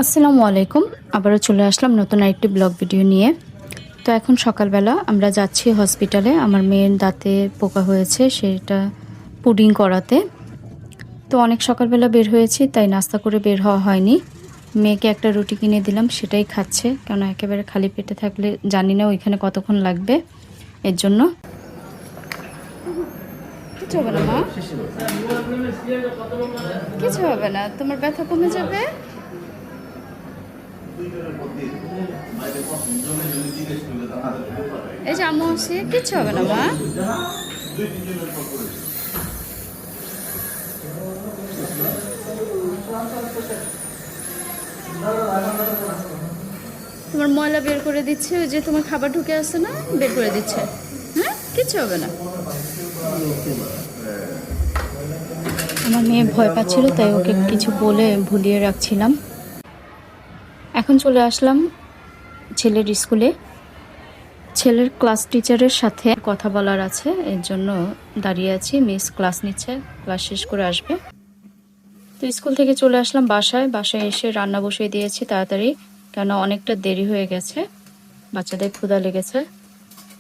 আসসালামু আলাইকুম। আবারও চলে আসলাম নতুন আরেকটি ব্লগ ভিডিও নিয়ে। তো এখন সকালবেলা আমরা যাচ্ছি হসপিটালে। আমার মেয়ের দাঁতে পোকা হয়েছে, সেটা পুডিং করাতে। তো অনেক সকালবেলা বের হয়েছি, তাই নাস্তা করে বের হওয়া হয়নি। মেয়েকে একটা রুটি কিনে দিলাম, সেটাই খাচ্ছে। কেন একেবারে খালি পেটে থাকলে জানি না ওইখানে কতক্ষণ লাগবে, এর জন্য। কিছু হবে না মা, কিছু হবে না, তোমার ব্যথা কমে যাবে। এই যে আম্মু আসছে, কিচ্ছু হবে না মা। তোমার ময়লা বের করে দিচ্ছে, ওই যে তোমার খাবার ঢুকে আসছে না, বের করে দিচ্ছে। হ্যাঁ, কিচ্ছু হবে না। আমার মেয়ে ভয় পাচ্ছিল, তাই ওকে কিছু বলে ভুলিয়ে রাখছিলাম। এখন চলে আসলাম ছেলের স্কুলে। ছেলের ক্লাস টিচারের সাথে কথা বলার আছে, এর জন্য দাঁড়িয়ে আছি। মিস ক্লাস নিচ্ছে, ক্লাস শেষ করে আসবে। তো স্কুল থেকে চলে আসলাম বাসায়। বাসায় এসে রান্না বসিয়ে দিয়েছি তাড়াতাড়ি, কেন অনেকটা দেরি হয়ে গেছে, বাচ্চাদের ক্ষুধা লেগেছে।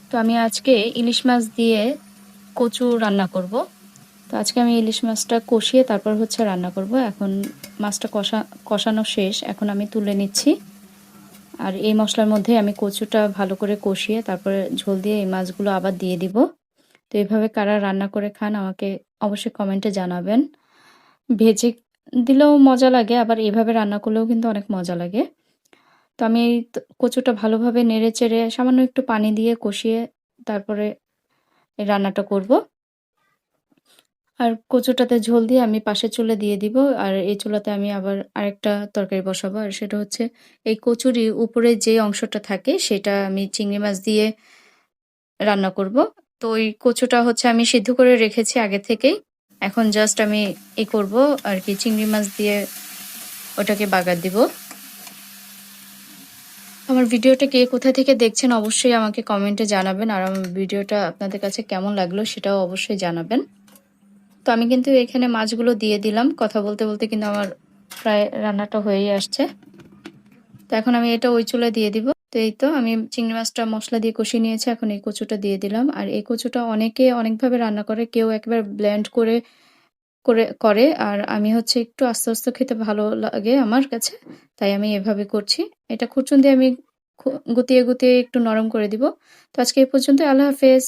তো আমি আজকে ইলিশ মাছ দিয়ে কচু রান্না করব। তো আজকে আমি ইলিশ মাছটা কষিয়ে তারপর হচ্ছে রান্না করব। এখন মাছটা কষানো শেষ, এখন আমি তুলে নিচ্ছি। আর এই মশলার মধ্যে আমি কচুটা ভালো করে কষিয়ে তারপরে ঝোল দিয়ে এই মাছগুলো আবার দিয়ে দিব। তো এইভাবে কারা রান্না করে খান আমাকে অবশ্যই কমেন্টে জানাবেন। ভেজে দিলেও মজা লাগে, আবার এভাবে রান্না করলেও কিন্তু অনেক মজা লাগে। তো আমি এই কচুটা ভালোভাবে নেড়ে চেড়ে সামান্য একটু পানি দিয়ে কষিয়ে তারপরে এই রান্নাটা করব। আর কচুটাতে ঝোল দিয়ে আমি পাশের চুলে দিয়ে দিব। আর এই চুলাতে আমি আবার আরেকটা তরকারি বসাবো, আর সেটা হচ্ছে এই কচুরি উপরে যে অংশটা থাকে সেটা আমি চিংড়ি মাছ দিয়ে রান্না করব। তো ওই কচুটা হচ্ছে আমি সিদ্ধ করে রেখেছি আগে থেকেই। এখন জাস্ট আমি করব আর কি, চিংড়ি মাছ দিয়ে ওটাকে বাগার দিব। আমার ভিডিওটা কে কোথা থেকে দেখছেন অবশ্যই আমাকে কমেন্টে জানাবেন, আর আমার ভিডিওটা আপনাদের কাছে কেমন লাগলো সেটাও অবশ্যই জানাবেন। তো আমি কিন্তু এখানে মাছগুলো দিয়ে দিলাম, কথা বলতে বলতে কিন্তু আমার প্রায় রান্নাটা হয়েই আসছে। তো এখন আমি এটা ওই চুলায় দিয়ে দিব। তো এই তো আমি চিংড়ি মাছটা মশলা দিয়ে কষিয়ে নিয়েছি, এখন এই কচুটা দিয়ে দিলাম। আর এই কচুটা অনেকে অনেকভাবে রান্না করে, কেউ একবার ব্লেন্ড করে করে করে আর আমি হচ্ছে একটু আস্তে আস্তে খেতে ভালো লাগে আমার কাছে, তাই আমি এভাবে করছি। এটা খুরচুন দিয়ে আমি গুতিয়ে গুতিয়ে একটু নরম করে দিব। তো আজকে এই পর্যন্ত, আল্লাহ হাফেজ।